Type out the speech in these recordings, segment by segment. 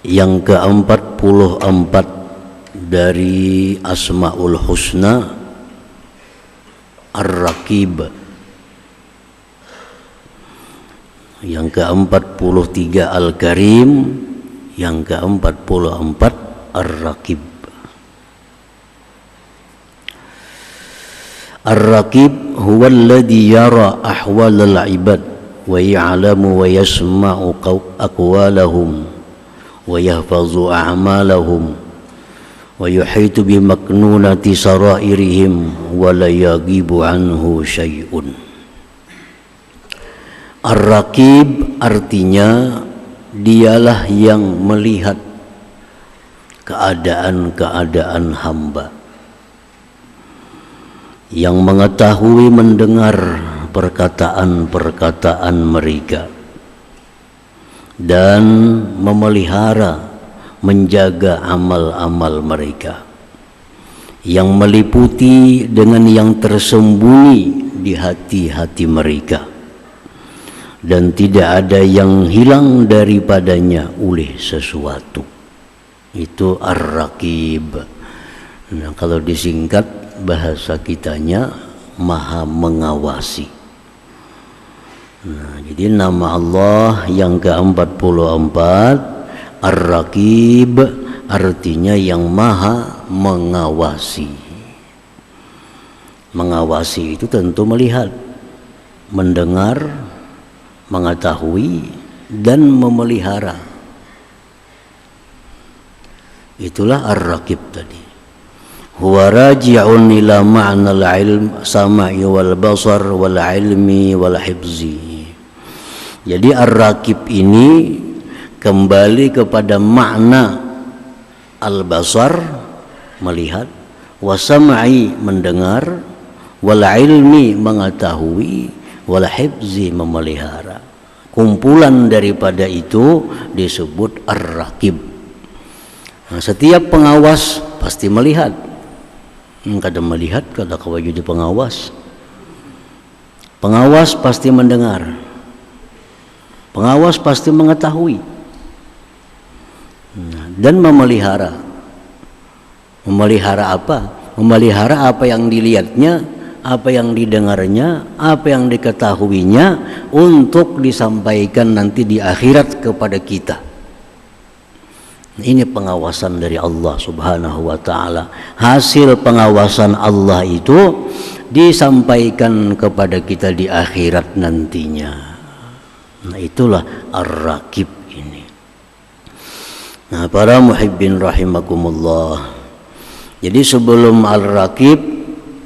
yang ke-44 dari Asmaul Husna, Ar-Raqib. Yang ke-43 Al-Karim, yang ke-44 Ar-Raqib. Ar-Raqib huwa alladhi yara ahwalal ibad wa ya'lamu wa yasma'u aqwalahum wa yahfazu a'malahum wa yuhitu bi maknunati sarairihim wa la yaghibu anhu syai'un. Ar-Raqib artinya dialah yang melihat keadaan-keadaan hamba, yang mengetahui mendengar perkataan-perkataan mereka, dan memelihara, menjaga amal-amal mereka, yang meliputi dengan yang tersembunyi di hati-hati mereka, dan tidak ada yang hilang daripadanya oleh sesuatu. Itu Ar-Raqib. Nah, kalau disingkat bahasa kitanya Maha Mengawasi. Nah, jadi nama Allah yang ke-44 Ar-Raqib artinya yang Maha Mengawasi. Mengawasi itu tentu melihat, mendengar, mengetahui, dan memelihara. Itulah Ar-Raqib tadi. Huwa raji'un ila ma'nal ilm sama'i wal basar wal ilmi wal hifzi. Jadi Ar-Raqib ini kembali kepada makna al-basar, melihat, wa sam'i, mendengar, wal ilmi, mengetahui, wal hifzi, memelihara. Kumpulan daripada itu disebut Ar-Raqib. Nah, setiap pengawas pasti melihat. Kadang melihat, kadang kau jadi pengawas. Pengawas pasti mendengar. Pengawas pasti mengetahui. Dan memelihara. Memelihara apa? Memelihara apa yang dilihatnya, apa yang didengarnya, apa yang diketahuinya, untuk disampaikan nanti di akhirat kepada kita. Ini pengawasan dari Allah Subhanahu wa ta'ala. Hasil pengawasan Allah itu disampaikan kepada kita di akhirat nantinya. Nah, itulah Ar-Raqib ini. Nah, para muhibbin rahimakumullah. Jadi sebelum Ar-Raqib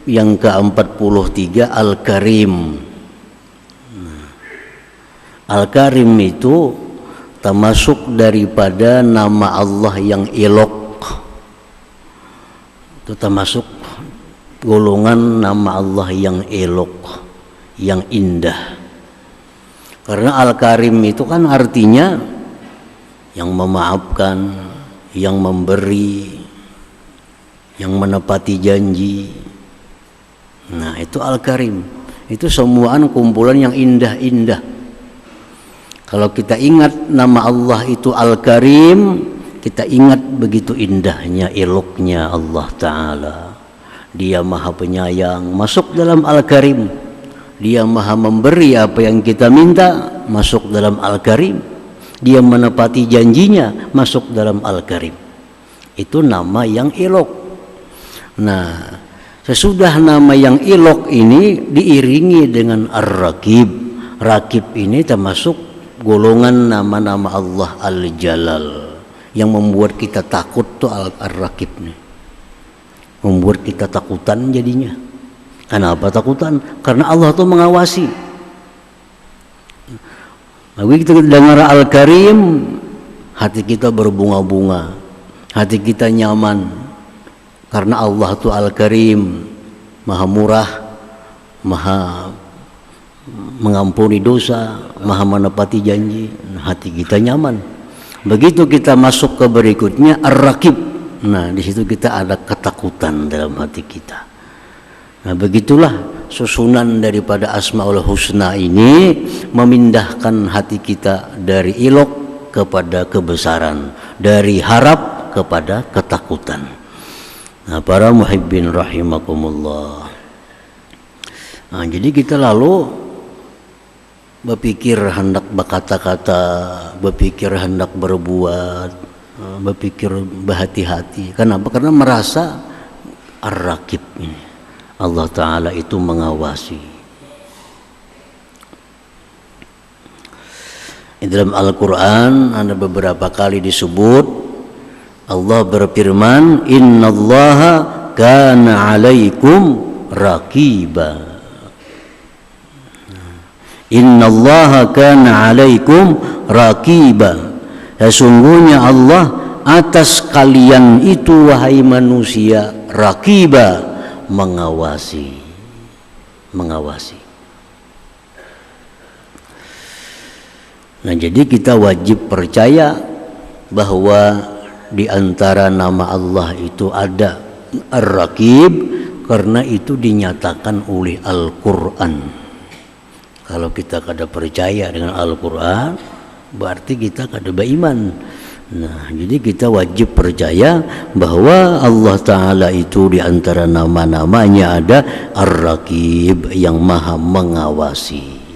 yang ke-43 Al-Karim. Al-Karim itu termasuk daripada nama Allah yang elok. Itu termasuk golongan nama Allah yang elok, yang indah. Karena Al-Karim itu kan artinya yang memaafkan, yang memberi, yang menepati janji. Nah, itu Al-Karim. Itu semuaan kumpulan yang indah-indah. Kalau kita ingat nama Allah itu Al-Karim, kita ingat begitu indahnya, eloknya Allah Ta'ala. Dia Maha Penyayang, masuk dalam Al-Karim. Dia Maha Memberi apa yang kita minta, masuk dalam Al-Karim. Dia menepati janjinya, masuk dalam Al-Karim. Itu nama yang elok. Nah, sesudah nama yang elok ini diiringi dengan Ar-Raqib. Raqib ini termasuk golongan nama-nama Allah Al-Jalal yang membuat kita takut tuh Ar-Raqib nih. Membuat kita takutan jadinya. Kenapa takutan? Karena Allah tuh mengawasi. Lalu kita dengar Al-Karim, hati kita berbunga-bunga, hati kita nyaman. Karena Allah tuh Al-Karim, Maha Murah, Maha mengampuni dosa, Maha menepati janji, hati kita nyaman. Begitu kita masuk ke berikutnya Ar-Raqib. Nah, di situ kita ada ketakutan dalam hati kita. Nah, begitulah susunan daripada Asmaul Husna ini memindahkan hati kita dari ilok kepada kebesaran, dari harap kepada ketakutan. Nah, para muhibbin rahimakumullah. Nah, jadi kita lalu berpikir hendak berkata-kata, berpikir hendak berbuat, berpikir berhati-hati. Kenapa? Karena merasa ar-raqib ini, Allah Ta'ala itu mengawasi. Di dalam Al-Quran ada beberapa kali disebut Allah berfirman, innallaha kana alaikum raqiba. Innallaha kana alaikum raqiba. Sesungguhnya Allah atas kalian itu wahai manusia raqiba, mengawasi. Nah, jadi kita wajib percaya bahwa di antara nama Allah itu ada Ar-Raqib, karena itu dinyatakan oleh Al-Quran. Kalau kita kada percaya dengan Al-Quran, berarti kita kada beriman. Nah, jadi kita wajib percaya bahwa Allah Ta'ala itu di antara nama-namanya ada Ar-Raqib, yang maha mengawasi.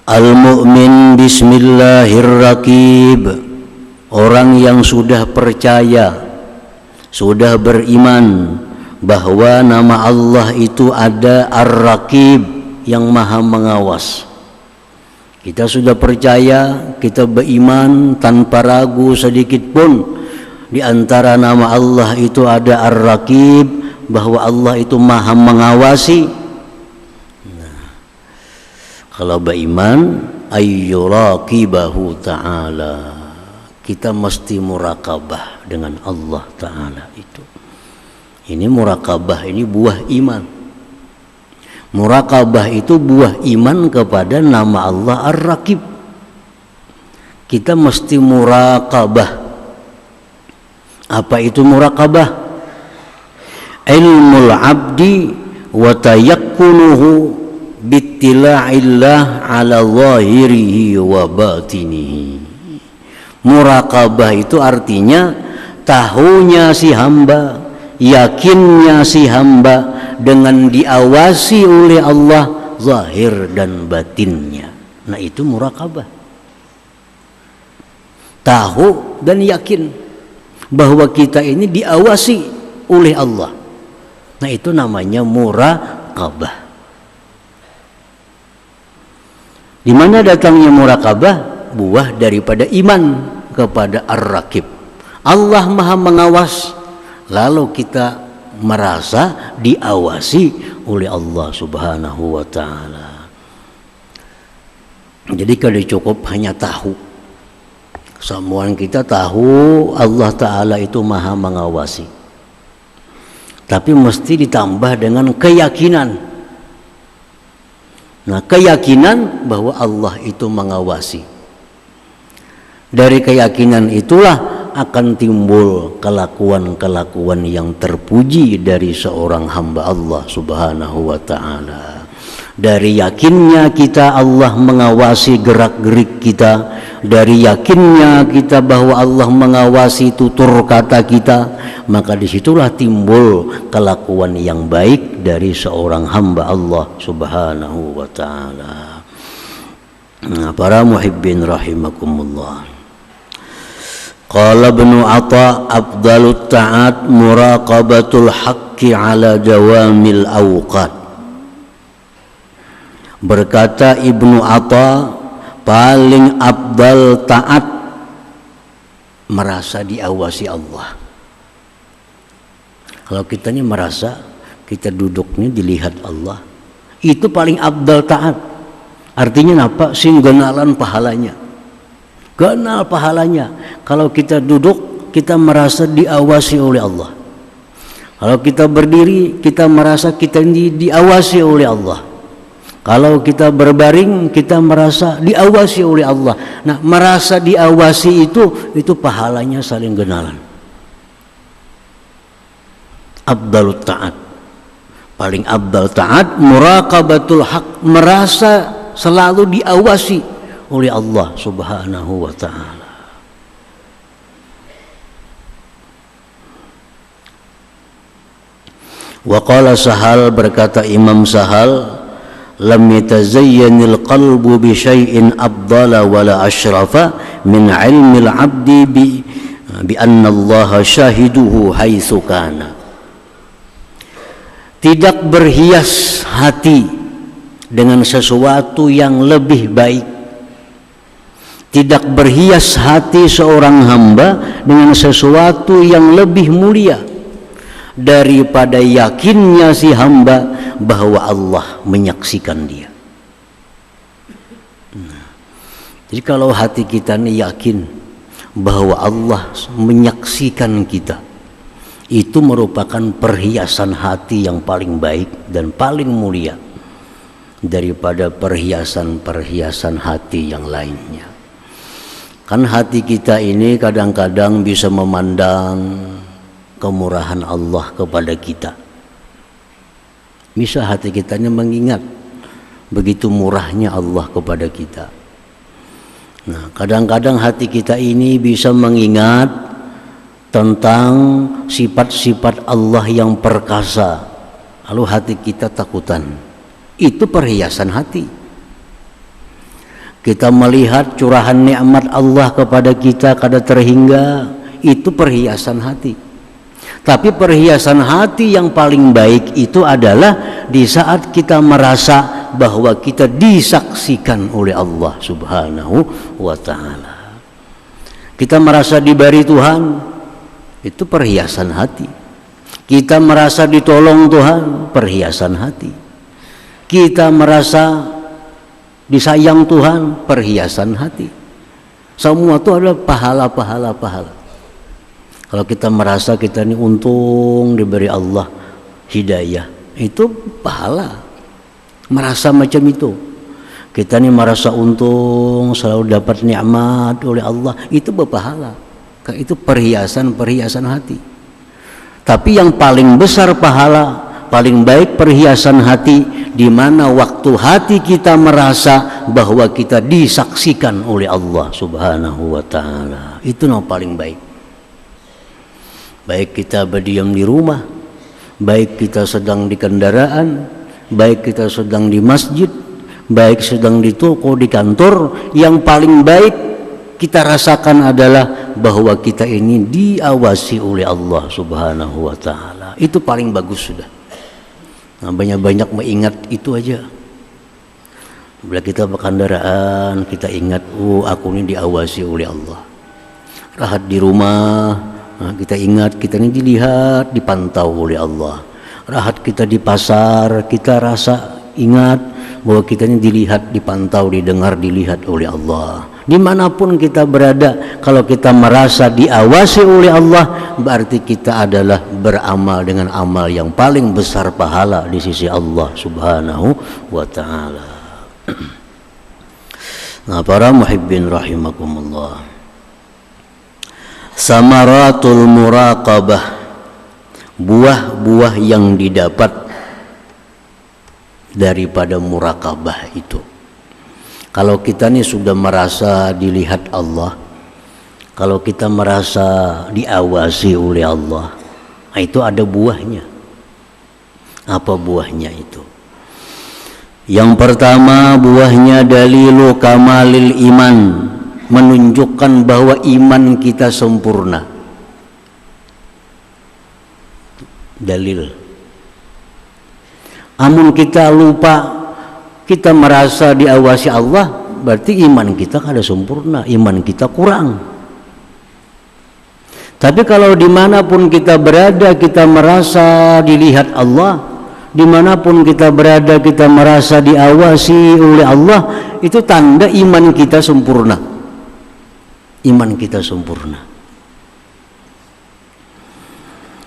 Al-mu'min bismillahirraqib, orang yang sudah percaya, sudah beriman bahwa nama Allah itu ada Ar-Raqib, yang maha mengawas. Kita sudah percaya, kita beriman tanpa ragu sedikit pun di antara nama Allah itu ada Ar-Raqib, bahwa Allah itu maha mengawasi. Kalau beriman ayyuraqibahu ta'ala, kita mesti murakabah dengan Allah Ta'ala itu. Ini murakabah, ini buah iman. Murakabah itu buah iman kepada nama Allah Ar-Raqib. Kita mesti murakabah. Apa itu murakabah? Ilmul abdi wa tayakkunuhu bittila'illah ala zahirihi wa batinihi. Murakabah itu artinya tahunya si hamba, yakinnya si hamba dengan diawasi oleh Allah zahir dan batinnya. Nah, itu murakabah. Tahu dan yakin bahwa kita ini diawasi oleh Allah. Nah, itu namanya murakabah. Di mana datangnya murakabah? Buah daripada iman kepada Ar-Raqib. Allah maha mengawas, lalu kita merasa diawasi oleh Allah Subhanahu wa ta'ala. Jadi kalau cukup hanya tahu, semua kita tahu Allah Ta'ala itu maha mengawasi, tapi mesti ditambah dengan keyakinan. Nah, keyakinan bahwa Allah itu mengawasi. Dari keyakinan itulah akan timbul kelakuan-kelakuan yang terpuji dari seorang hamba Allah Subhanahu wa ta'ala. Dari yakinnya kita Allah mengawasi gerak-gerik kita, dari yakinnya kita bahwa Allah mengawasi tutur kata kita, maka disitulah timbul kelakuan yang baik dari seorang hamba Allah Subhanahu wa ta'ala. Nah, para muhibbin rahimakumullah. Qala Ibnu Atha afdalut ta'at muraqabatul haqqi ala dawamil awqat. Berkata Ibnu Atha, paling afdal taat merasa diawasi Allah. Kalau kita ini merasa kita duduknya dilihat Allah, itu paling afdal taat. Artinya apa? Sing genalan pahalanya. Kenal pahalanya. Kalau kita duduk, kita merasa diawasi oleh Allah. Kalau kita berdiri, kita merasa kita diawasi oleh Allah. Kalau kita berbaring, kita merasa diawasi oleh Allah. Nah, merasa diawasi itu pahalanya saling genalan. Afdalut ta'at, paling afdal ta'at muraqabatul haq, merasa selalu diawasi oleh Allah Subhanahu wa ta'ala. Wa qala Sahal, berkata Imam Sahal, lam yatazayyanil qalbu bi syai'in afdala wala asyrafa min ilmil abdi bi anna Allah syahiduhu haitsu kana. Tidak berhias hati dengan sesuatu yang lebih baik, tidak berhias hati seorang hamba dengan sesuatu yang lebih mulia daripada yakinnya si hamba bahwa Allah menyaksikan dia. Jadi kalau hati kita ini yakin bahwa Allah menyaksikan kita, itu merupakan perhiasan hati yang paling baik dan paling mulia daripada perhiasan-perhiasan hati yang lainnya. Kan hati kita ini kadang-kadang bisa memandang kemurahan Allah kepada kita. Bisa hati kita ini mengingat begitu murahnya Allah kepada kita. Nah, kadang-kadang hati kita ini bisa mengingat tentang sifat-sifat Allah yang perkasa, lalu hati kita takutan. Itu perhiasan hati. Kita melihat curahan nikmat Allah kepada kita kada terhingga, itu perhiasan hati. Tapi perhiasan hati yang paling baik itu adalah di saat kita merasa bahwa kita disaksikan oleh Allah Subhanahu wa ta'ala. Kita merasa diberi Tuhan, itu perhiasan hati. Kita merasa ditolong Tuhan, perhiasan hati. Kita merasa disayang Tuhan, perhiasan hati. Semua itu adalah pahala. Kalau kita merasa kita ini untung diberi Allah hidayah, itu pahala. Merasa macam itu. Kita ini merasa untung selalu dapat nikmat oleh Allah, itu berpahala. Itu perhiasan hati. Tapi yang paling besar pahala, paling baik perhiasan hati, di mana waktu hati kita merasa bahwa kita disaksikan oleh Allah Subhanahu wa ta'ala. Itu yang paling baik. Baik kita berdiam di rumah, baik kita sedang di kendaraan, baik kita sedang di masjid, baik sedang di toko, di kantor, yang paling baik kita rasakan adalah bahwa kita ini diawasi oleh Allah Subhanahu wa ta'ala. Itu paling bagus sudah. Nah, banyak-banyak mengingat itu aja. Bila kita berkendaraan, kita ingat, oh aku ini diawasi oleh Allah. Rahat di rumah, nah, kita ingat kita ini dilihat, dipantau oleh Allah. Rahat kita di pasar, kita rasa ingat bahwa kita ini dilihat, dipantau, didengar, dilihat oleh Allah. Dimanapun kita berada, kalau kita merasa diawasi oleh Allah, berarti kita adalah beramal dengan amal yang paling besar pahala di sisi Allah Subhanahu wa ta'ala. Nah, para muhibbin rahimakumullah, samaratul muraqabah, buah-buah yang didapat daripada muraqabah itu. Kalau kita ini sudah merasa dilihat Allah, kalau kita merasa diawasi oleh Allah, nah itu ada buahnya. Apa buahnya itu? Yang pertama, buahnya dalilu kamalil iman, menunjukkan bahwa iman kita sempurna. Dalil. Amun kita lupa, kita merasa diawasi Allah, berarti iman kita kada sempurna, iman kita kurang. Tapi kalau dimanapun kita berada, kita merasa dilihat Allah, dimanapun kita berada, kita merasa diawasi oleh Allah, itu tanda iman kita sempurna. Iman kita sempurna.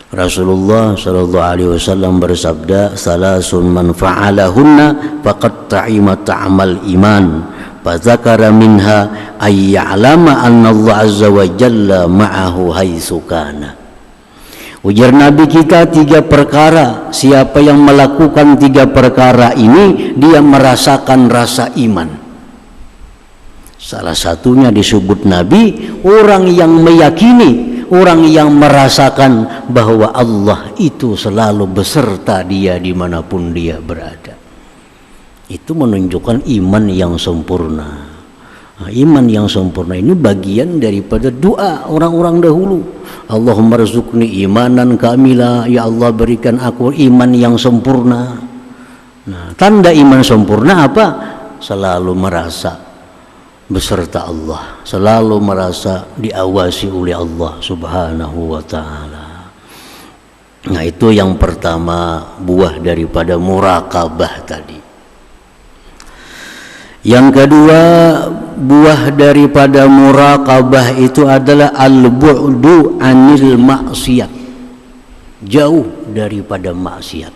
Rasulullah sallallahu alaihi wasallam bersabda, salasun man fa'alahunna faqad ta'ima ta'mal iman, fa dzakara minha ay ya'lama anna Allah azza wa jalla ma'ahu haitsu kana. Ujar Nabi kita, 3 perkara, siapa yang melakukan 3 perkara ini, dia merasakan rasa iman. Salah satunya disebut Nabi, orang yang meyakini, orang yang merasakan bahwa Allah itu selalu beserta dia dimanapun dia berada. Itu menunjukkan iman yang sempurna. Nah, iman yang sempurna ini bagian daripada doa orang-orang dahulu. Allahumma rzuqni imanan kamila, ya Allah berikan aku iman yang sempurna. Nah, tanda iman sempurna apa? Selalu merasa beserta Allah, selalu merasa diawasi oleh Allah Subhanahu wa ta'ala. Nah, itu yang pertama, buah daripada muraqabah tadi. Yang kedua, buah daripada muraqabah itu adalah al-bu'du anil maksiat, jauh daripada maksiat.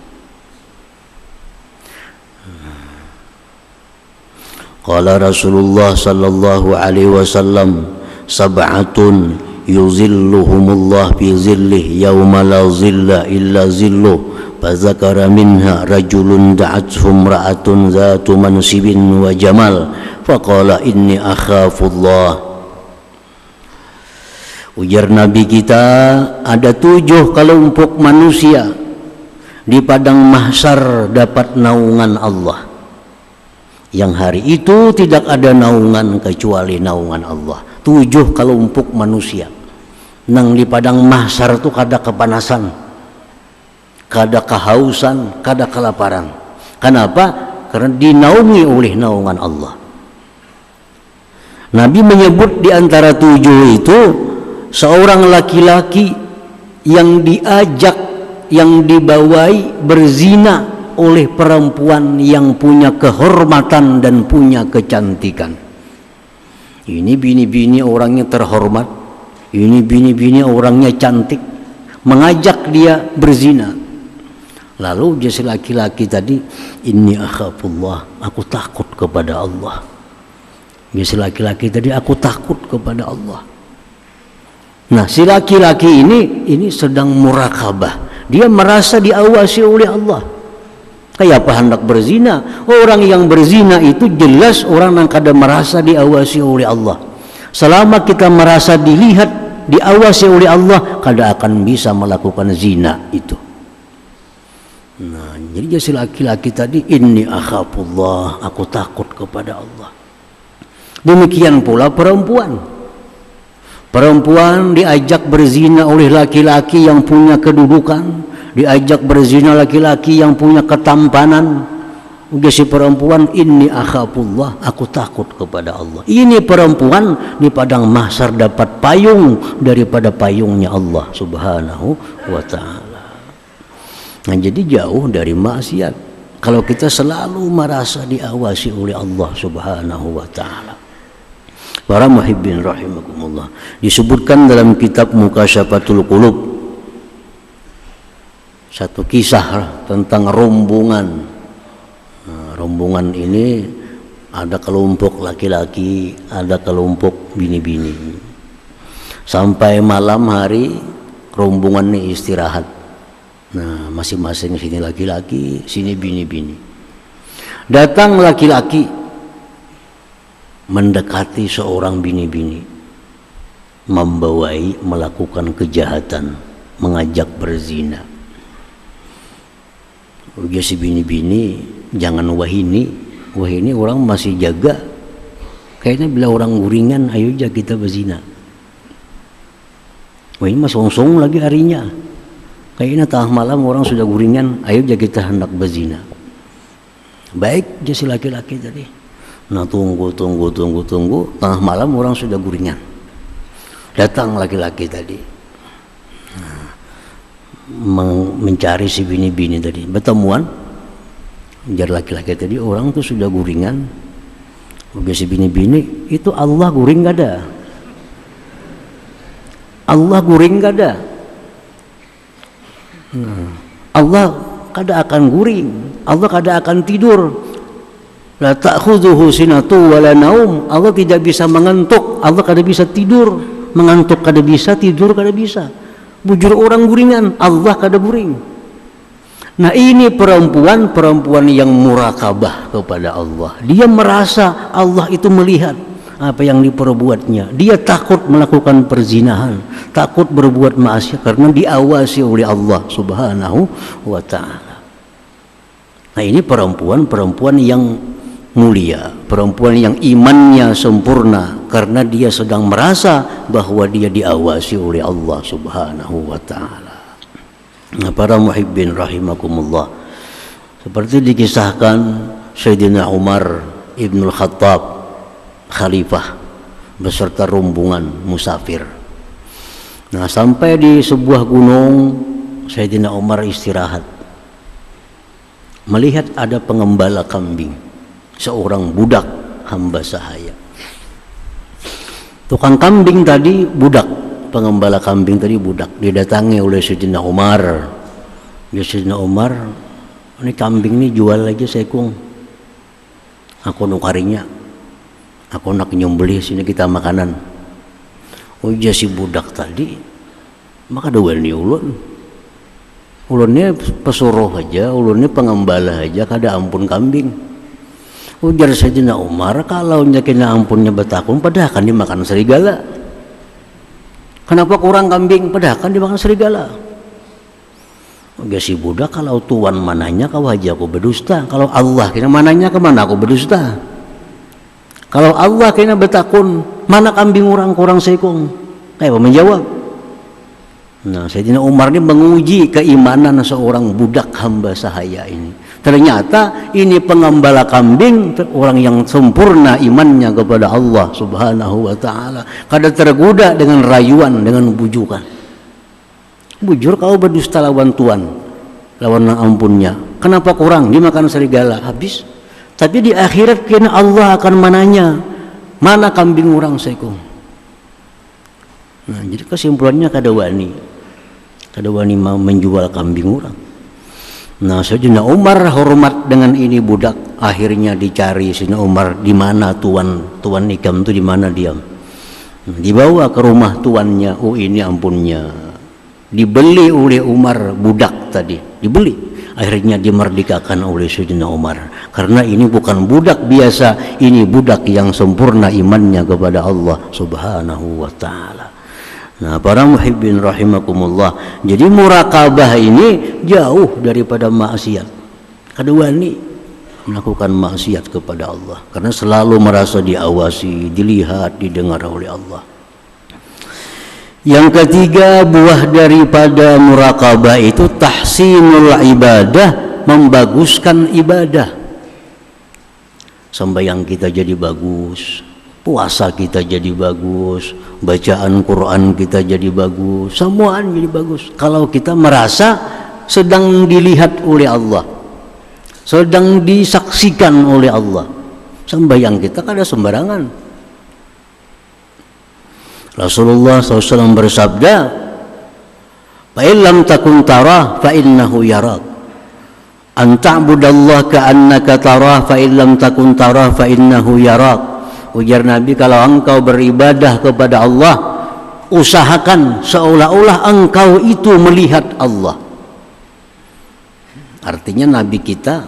Qala Rasulullah sallallahu alaihi wasallam, sab'atun yuzilluhumullah fi zillih yauma la zilla illa zilluh, fadzakara minha rajulun da'athu imra'atun dzatu mansibin wa jamal faqala inni akhafullah. Ujar Nabi kita, ada 7 kelompok manusia di padang mahsyar dapat naungan Allah, yang hari itu tidak ada naungan kecuali naungan Allah. 7 kelompok manusia nang di padang mahsyar itu kada kepanasan, kada kehausan, kada kelaparan. Kenapa? Karena dinaungi oleh naungan Allah. Nabi menyebut di antara 7 itu seorang laki-laki yang diajak, yang dibawai berzina oleh perempuan yang punya kehormatan dan punya kecantikan. Ini bini-bini orangnya terhormat, ini bini-bini orangnya cantik, mengajak dia berzina. Lalu dia si laki-laki tadi, inni akhafullah, aku takut kepada Allah. Dia si laki-laki tadi, aku takut kepada Allah. Nah, si laki-laki ini sedang muraqabah. Dia merasa diawasi oleh Allah. Kayak apa hendak berzina? Orang yang berzina itu jelas orang yang kada merasa diawasi oleh Allah. Selama kita merasa dilihat, diawasi oleh Allah, kada akan bisa melakukan zina itu. Nah, jadi si laki-laki tadi, inni akhafullah, aku takut kepada Allah. Demikian pula perempuan. Perempuan diajak berzina oleh laki-laki yang punya kedudukan, diajak berzina laki-laki yang punya ketampanan. Udah si perempuan, inni akhafullah, aku takut kepada Allah. Ini perempuan di padang mahsyar dapat payung daripada payungnya Allah Subhanahu wa ta'ala. Nah, jadi jauh dari maksiat kalau kita selalu merasa diawasi oleh Allah Subhanahu wa ta'ala. Para muhibbin rahimakumullah, disebutkan dalam kitab Mukasyafatul Qulub satu kisah tentang rombongan. Nah, rombongan ini ada kelompok laki-laki, ada kelompok bini-bini. Sampai malam hari rombongan ini istirahat. Nah, masing-masing sini laki-laki, sini bini-bini. Datang laki-laki mendekati seorang bini-bini, membawai melakukan kejahatan, mengajak berzina. Udah si bini-bini, jangan wahini orang masih jaga. Kayaknya bila orang guringan, ayo aja kita berzina. Wah, ini mas songsong lagi harinya. Kayaknya tengah malam orang sudah guringan, ayo aja kita hendak berzina. Baik, dia si laki-laki tadi. Nah, tunggu, tengah malam orang sudah guringan. Datang laki-laki tadi, mencari si bini-bini tadi, bertemuan. Jar laki-laki tadi, orang tuh sudah guringan. Udah si bini-bini, itu Allah guring gak ada. Allah guring gak ada. Allah kada akan guring, Allah kada akan tidur. La ta'khudhuhu sinatu wala naum. Allah tidak bisa mengantuk, Allah kada bisa tidur. Mengantuk kada bisa, tidur kada bisa. Bujur orang guringan, Allah kada guring. Nah, ini perempuan yang muraqabah kepada Allah. Dia merasa Allah itu melihat. apa yang diperbuatnya. Dia takut melakukan perzinahan, takut berbuat maksiat karena diawasi oleh Allah Subhanahu wa ta'ala. Nah, ini perempuan yang mulia, perempuan yang imannya sempurna karena dia sedang merasa bahwa dia diawasi oleh Allah Subhanahu wa ta'ala. Nah, para muhibbin rahimakumullah, seperti dikisahkan Sayyidina Umar Ibnul Khattab, khalifah beserta rombongan musafir. Nah, sampai di sebuah gunung, Sayyidina Umar istirahat, melihat ada pengembala kambing, seorang budak hamba sahaya. Tukang kambing tadi budak, pengembala kambing tadi budak, didatangi oleh Sayyidina Umar. Ya Sayyidina Umar, ini kambing ini jual aja sekung, aku nukarinya, aku nak nyembelih sini kita makanan. Oh iya, si budak tadi maka dawani ulunnya pesuruh aja, ulunnya pengembala aja, kada ampun kambing. Ujar Sayyidina Umar, kalau nyakina ampunnya betakun padahal kan dimakan serigala. Kenapa kurang kambing? Padahal kan dimakan serigala. Ujar si budak, kalau tuan mananya kau aja aku berdusta, kalau Allah kena mananya kemana aku berdusta. Kalau Allah kena betakun, mana kambing orang kurang sekong? Kayak menjawab. Nah, Sayyidina Umar ini menguji keimanan seorang budak hamba sahaya ini. Ternyata ini pengembala kambing, orang yang sempurna imannya kepada Allah Subhanahu wa ta'ala. Kada tergoda dengan rayuan, dengan bujukan. Bujur kau berdusta lawan Tuhan, lawan ampunnya. Kenapa kurang? Dimakan serigala, habis. Tapi di akhirat kena Allah akan mananya, mana kambing orang sekong. Nah, jadi kesimpulannya kada wani mau menjual kambing orang. Nah, Sayyidina Umar hormat dengan ini budak. Akhirnya dicari Sayyidina Umar, di mana tuan ikam itu, di mana dia. Dibawa ke rumah tuannya. Oh, ini ampunnya. Dibeli oleh Umar budak tadi, dibeli. Akhirnya dimerdekakan oleh Sayyidina Umar. Karena ini bukan budak biasa, ini budak yang sempurna imannya kepada Allah Subhanahu wa ta'ala. Nah, para muhibbin rahimakumullah, jadi muraqabah ini jauh daripada maksiat. Kedua ini melakukan maksiat kepada Allah karena selalu merasa diawasi, dilihat, didengar oleh Allah. Yang ketiga, buah daripada muraqabah itu tahsinul ibadah, membaguskan ibadah. Sembahyang kita jadi bagus, puasa kita jadi bagus, bacaan Quran kita jadi bagus, semuaan jadi bagus. Kalau kita merasa sedang dilihat oleh Allah, sedang disaksikan oleh Allah, sembahyang kita kada sembarangan. Rasulullah SAW bersabda, "Fa illam takun tarah fa innahu yarak. An ta'budallaha ka'annaka tarah fa illam takun tarah fa innahu yarak." Ujar Nabi, kalau engkau beribadah kepada Allah, usahakan seolah-olah engkau itu melihat Allah. Artinya Nabi kita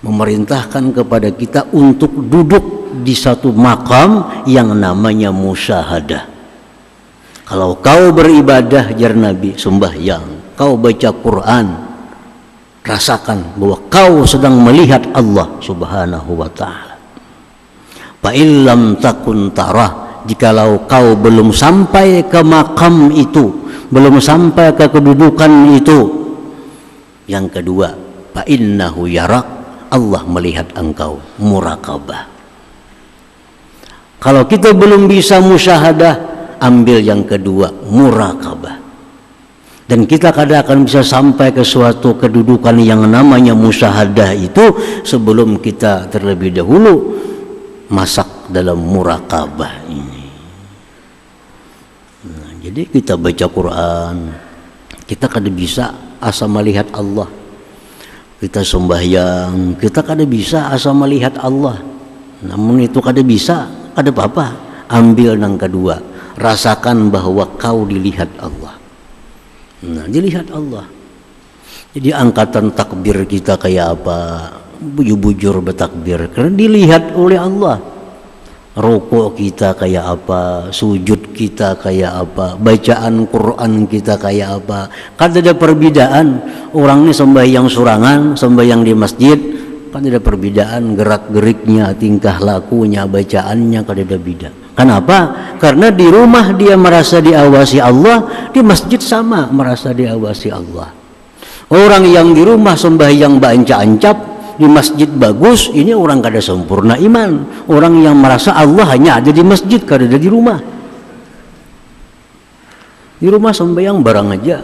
memerintahkan kepada kita untuk duduk di satu makam yang namanya musyahadah. Kalau kau beribadah, jar Nabi, sembahyang, kau baca Quran, rasakan bahwa kau sedang melihat Allah Subhanahu wa ta'ala. Fa illam takun tarah, jikalau kau belum sampai ke makam itu, belum sampai ke kedudukan itu. Yang kedua, fa innahu yarak, Allah melihat engkau, muraqabah. Kalau kita belum bisa musyahadah, ambil yang kedua, muraqabah. Dan kita kadang akan bisa sampai ke suatu kedudukan yang namanya musyahadah itu sebelum kita terlebih dahulu masak dalam muraqabah ini. Nah, jadi kita baca Quran, kita kada bisa asa melihat Allah. Kita sembahyang, kita kada bisa asa melihat Allah. Namun itu kada bisa, kada apa-apa. Ambil yang kedua, rasakan bahwa kau dilihat Allah. Nah, dilihat Allah. Jadi angkatan takbir kita kayak apa? Bujur-bujur bertakbir karena dilihat oleh Allah. rukuk kita kayak apa, sujud kita kayak apa, bacaan Quran kita kayak apa. Kan ada perbedaan. Orang ini sembahyang surangan, sembahyang di masjid, kan ada perbedaan gerak-geriknya, tingkah lakunya, bacaannya, kan ada beda. Kenapa? Karena di rumah dia merasa diawasi Allah, di masjid sama merasa diawasi Allah. Orang yang di rumah sembahyang banca-ancap, di masjid bagus, ini orang kada sempurna iman. Orang yang merasa Allah hanya ada di masjid, kada ada di rumah. Di rumah sembahyang barang aja,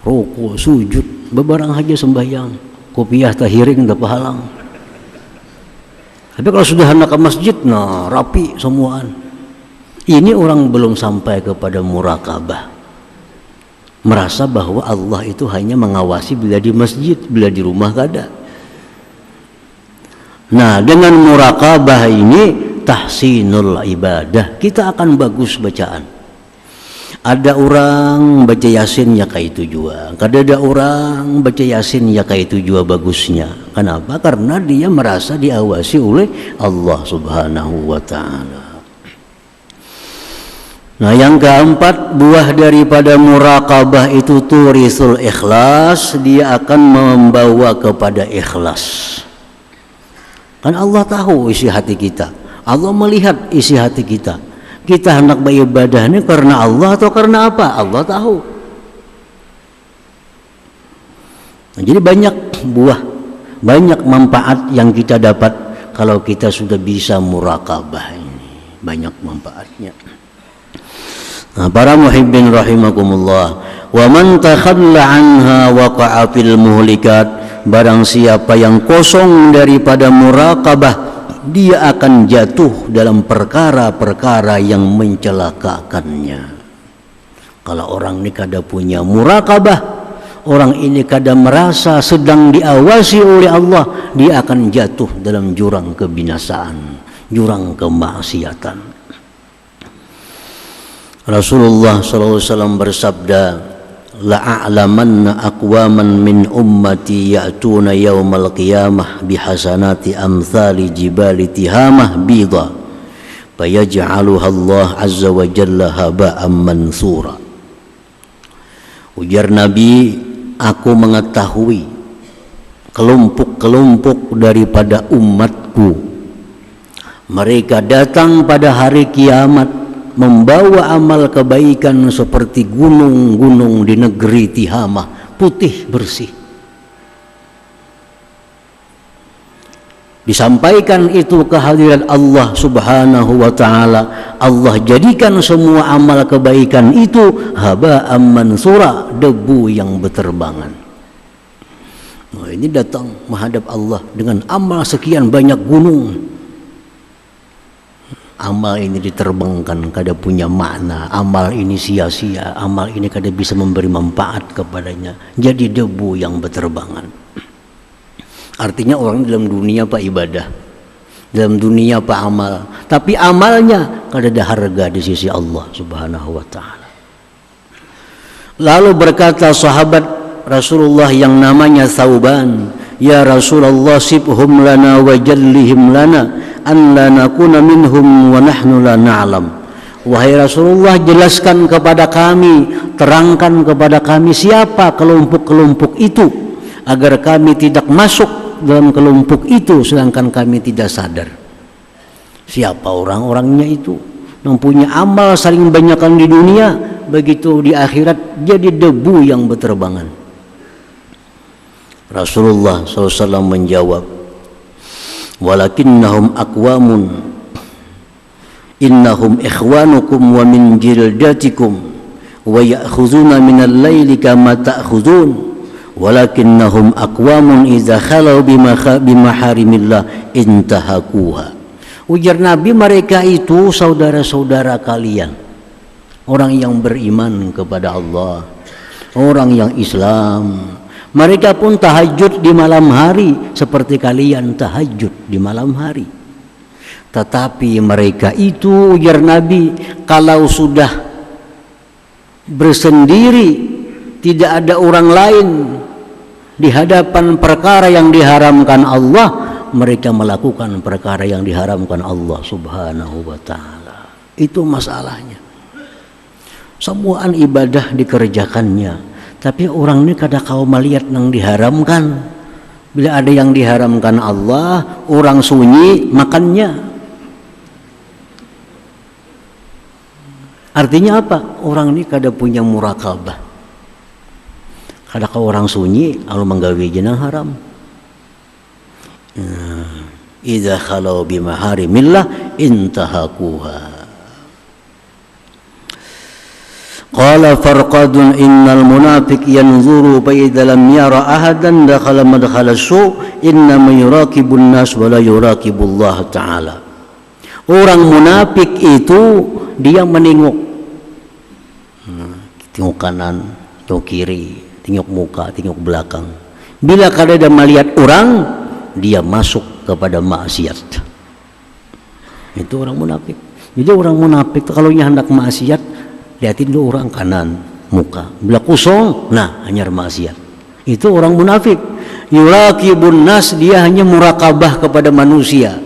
rukuk, sujud, bebarang aja sembahyang, kopiah tahiring tak pahalang. Tapi kalau sudah hendak ke masjid, nah rapi semuaan. Ini orang belum sampai kepada muraqabah, merasa bahwa Allah itu hanya mengawasi bila di masjid, bila di rumah kada. Nah, dengan muraqabah ini tahsinul ibadah, kita akan bagus bacaan. Ada orang baca yasin ya kayak itu juga, ada orang baca yasin ya kayak itu juga bagusnya. Kenapa? Karena dia merasa diawasi oleh Allah Subhanahu wa ta'ala. Nah, yang keempat, buah daripada muraqabah itu turisul ikhlas, dia akan membawa kepada ikhlas. Kan Allah tahu isi hati kita, Allah melihat isi hati kita. Kita hendak beribadah ini karena Allah atau karena apa? Allah tahu. Nah, jadi banyak buah, banyak manfaat yang kita dapat kalau kita sudah bisa muraqabah ini. Banyak manfaatnya. Nah, para muhibbin rahimakumullah, wa man takhalla anha waqa'a fil muhlikat. Barang siapa yang kosong daripada muraqabah, dia akan jatuh dalam perkara-perkara yang mencelakakannya. Kalau orang ini kada punya muraqabah, orang ini kada merasa sedang diawasi oleh Allah, dia akan jatuh dalam jurang kebinasaan, jurang kemaksiatan. Rasulullah SAW bersabda, la'a'lamanna aqwaman min ummati ya'tuna yawmal qiyamah bihasanati amthali jibali tihamah bidha fayaj'aluha Allah azza wa jalla haba'an mansura. Ujar Nabi, aku mengetahui kelompok-kelompok daripada umatku, mereka datang pada hari kiamat membawa amal kebaikan seperti gunung-gunung di negeri Tihamah, putih bersih. Disampaikan itu kehadiran Allah Subhanahu wa ta'ala, Allah jadikan semua amal kebaikan itu haba'an mansura, debu yang berterbangan. Nah, ini datang menghadap Allah dengan amal sekian banyak gunung. Amal ini diterbangkan, kada punya makna. Amal ini sia-sia, amal ini kada bisa memberi manfaat kepadanya, jadi debu yang berterbangan. Artinya orang dalam dunia pak ibadah, dalam dunia pak amal, tapi amalnya kada ada harga di sisi Allah Subhanahu wa ta'ala. Lalu berkata sahabat Rasulullah yang namanya Thauban, ya Rasulullah sibhum lana wa jallihim lana an la nakuna minhum wa nahnu la na'lam. Wahai Rasulullah, jelaskan kepada kami, terangkan kepada kami siapa kelompok-kelompok itu, agar kami tidak masuk dalam kelompok itu sedangkan kami tidak sadar. Siapa orang-orangnya itu? Yang punya amal saling banyakkan di dunia, begitu di akhirat jadi debu yang berterbangan. Rasulullah SAW menjawab, walakinnahum aqwamun innahum ikhwanukum wa min jildatikum wa ya'khuzuna minal laili kama ta'khuzun walakinnahum aqwamun idza khalau bimaharimillah intahakuha. Ujar Nabi, mereka itu saudara-saudara kalian, orang yang beriman kepada Allah, orang yang Islam. Mereka pun tahajud di malam hari seperti kalian tahajud di malam hari. Tetapi mereka itu, ujar Nabi, kalau sudah bersendiri, tidak ada orang lain di hadapan perkara yang diharamkan Allah, mereka melakukan perkara yang diharamkan Allah Subhanahu wa taala. Itu masalahnya. Semuaan ibadah dikerjakannya, tapi orang ini kada kau melihat yang diharamkan. Bila ada yang diharamkan Allah, orang sunyi makannya. Artinya apa? Orang ini kada punya murakabah. Kada kau orang sunyi, lalu menggawe jenang haram. Idza khalau bimaharimillah intahakuha. Qala farqadun innal munafiq yanzuru fa idza lam yara ahadan dakhala madkhala su inna ma yuraqibun nas wa la yuraqibullah taala. Orang munafik itu dia menengok, tengok kanan, tengok kiri, tengok muka, tengok belakang. Bila kada ada melihat orang, dia masuk kepada maksiat. Itu orang munafik. Jadi orang munafik kalau hendak maksiat, lihatin dulu orang kanan, muka, bila kosong, nah hanya maksiat. Itu orang munafik. Yuraqibun nas, dia hanya murakabah kepada manusia.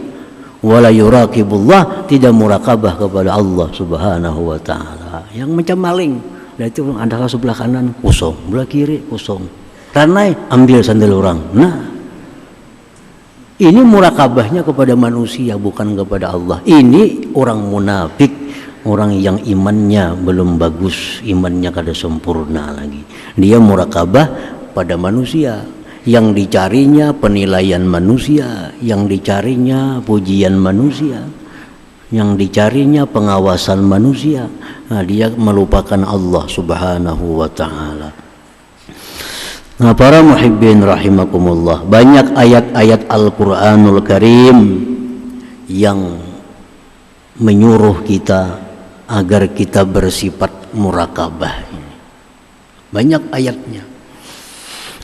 Wala yuraqibullah, tidak murakabah kepada Allah Subhanahu wa taala. Yang macam maling, lihat orang ada sebelah kanan kosong, sebelah kiri kosong. Ranai ambil sandal orang. Nah, ini murakabahnya kepada manusia, bukan kepada Allah. Ini orang munafik, orang yang imannya belum bagus, imannya kada sempurna lagi. Dia murakabah pada manusia. Yang dicarinya penilaian manusia, yang dicarinya pujian manusia, yang dicarinya pengawasan manusia. Nah, dia melupakan Allah Subhanahu wa taala. Nah, para muhibbin rahimakumullah, banyak ayat-ayat Al-Qur'anul Karim yang menyuruh kita agar kita bersifat murakabah. Banyak ayatnya.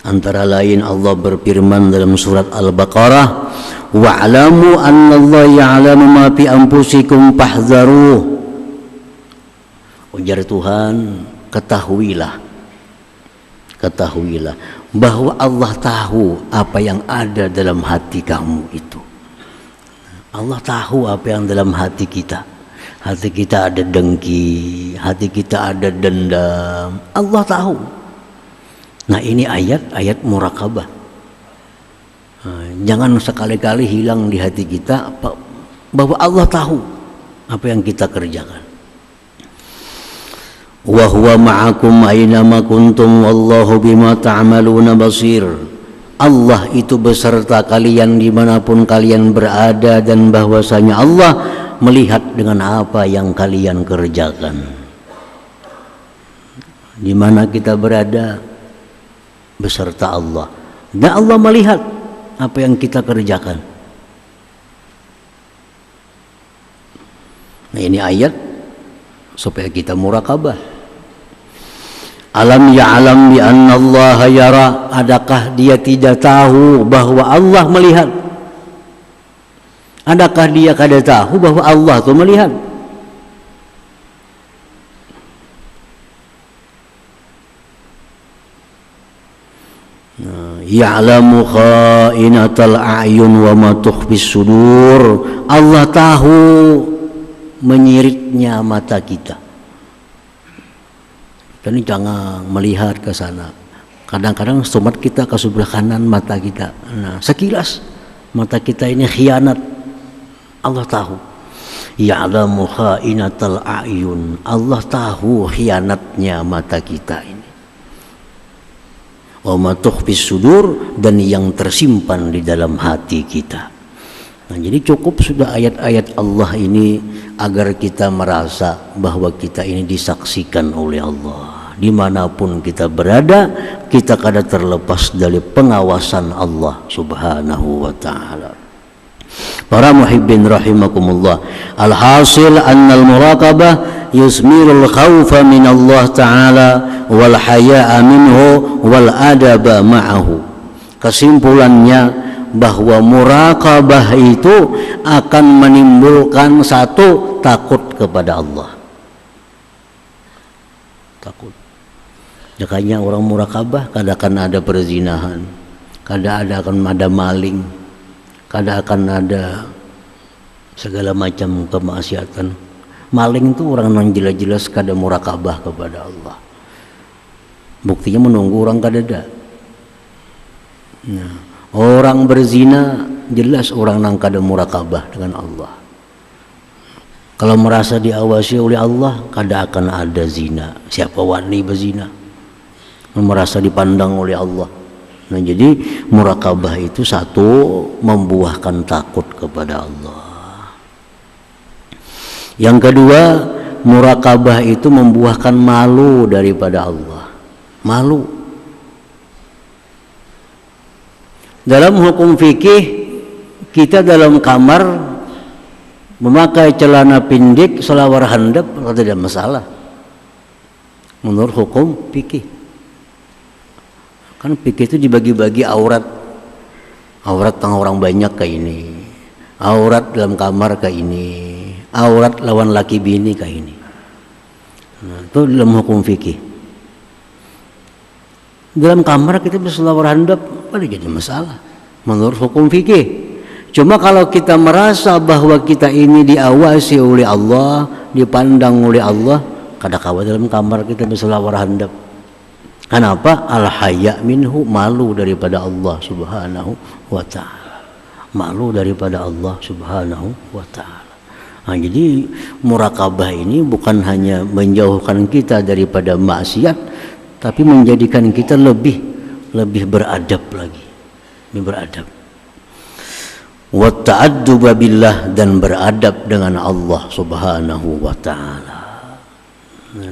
Antara lain Allah berfirman dalam surat Al-Baqarah, wa'lamu annallaha ya'lamu ma fi anfusikum fahdharuh. Ujar Tuhan, ketahuilah bahwa Allah tahu apa yang ada dalam hati kamu itu. Allah tahu apa yang dalam hati kita. Hati kita ada dengki, hati kita ada dendam. Allah tahu. Nah, ini ayat-ayat murakabah. Jangan sekali-kali hilang di hati kita bahwa Allah tahu apa yang kita kerjakan. Wa huwa ma'akum aina ma kuntum wallahu bima ta'maluna basir. Allah itu beserta kalian dimanapun kalian berada, dan bahwasanya Allah melihat dengan apa yang kalian kerjakan. Di mana kita berada beserta Allah, dan Allah melihat apa yang kita kerjakan. Nah, ini ayat supaya kita murakabah. Alam ya'lam bi anna Allah yara, adakah dia tidak tahu bahwa Allah melihat? Adakah dia kada tahu bahwa Allah itu melihat? Ya'lamu kha'inatal a'yun wa ma tukhfis sudur. Allah tahu menyiritnya mata kita. Dan jangan melihat ke sana. Kadang-kadang somat kita ke sebelah kanan mata kita. Nah, sekilas mata kita ini khianat. Allah tahu. Ya'lamu kha'inatal a'yun. Allah tahu khianatnya mata kita ini. Wa ma tukhfis sudur, dan yang tersimpan di dalam hati kita. Nah, jadi cukup sudah ayat-ayat Allah ini agar kita merasa bahwa kita ini disaksikan oleh Allah. Dimanapun kita berada, kita kada terlepas dari pengawasan Allah Subhanahu wa ta'ala. Para muhibbin rahimakumullah, alhasil annal muraqabah yusmirul khawfa min Allah ta'ala wal haya'a minhu wal adaba ma'ahu. Kesimpulannya bahwa muraqabah itu akan menimbulkan satu, takut kepada Allah. Takut. Makanya orang muraqabah kada akan ada perzinahan, kada akan ada maling, kada akan ada segala macam kemaksiatan. Maling itu orang yang jelas-jelas kada murakabah kepada Allah. Buktinya menunggu orang kada ada. Nah, orang berzina jelas orang yang kada murakabah dengan Allah. Kalau merasa diawasi oleh Allah, kada akan ada zina. Siapa wani berzina? Merasa dipandang oleh Allah. Nah, jadi murakabah itu satu, membuahkan takut kepada Allah. Yang kedua, murakabah itu membuahkan malu daripada Allah. Malu. Dalam hukum fikih, kita dalam kamar memakai celana pendek selawar handap tidak masalah menurut hukum fikih. Kan fikih itu dibagi-bagi aurat tang orang banyak kayak ini, aurat dalam kamar kayak ini, aurat lawan laki bini kayak ini. Nah, itu dalam hukum fikih. Dalam kamar kita berselawar handap boleh jadi masalah menurut hukum fikih. Cuma kalau kita merasa bahwa kita ini diawasi oleh Allah, dipandang oleh Allah, kada-kada dalam kamar kita berselawar handap. Kenapa? Al-haya minhu, malu daripada Allah Subhanahu wa ta'ala. Malu daripada Allah Subhanahu wa ta'ala. Nah, jadi murakabah ini bukan hanya menjauhkan kita daripada maksiat, tapi menjadikan kita lebih beradab lagi. Lebih beradab. Wa ta'adduba billah, dan beradab dengan Allah Subhanahu wa ta'ala.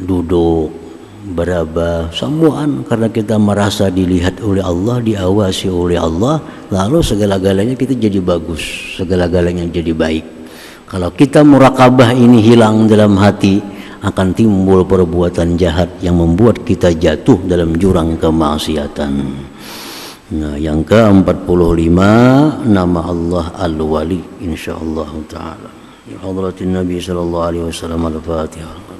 Duduk, beraba, semuaan karena kita merasa dilihat oleh Allah, diawasi oleh Allah, lalu segala-galanya kita jadi bagus, segala-galanya jadi baik. Kalau kita murakabah ini hilang dalam hati, akan timbul perbuatan jahat yang membuat kita jatuh dalam jurang kemaksiatan. Nah, yang ke-45 nama Allah Al-Wali insyaallah taala. Ya hadratin Nabi sallallahu alaihi wasallam, Al-Fatihah.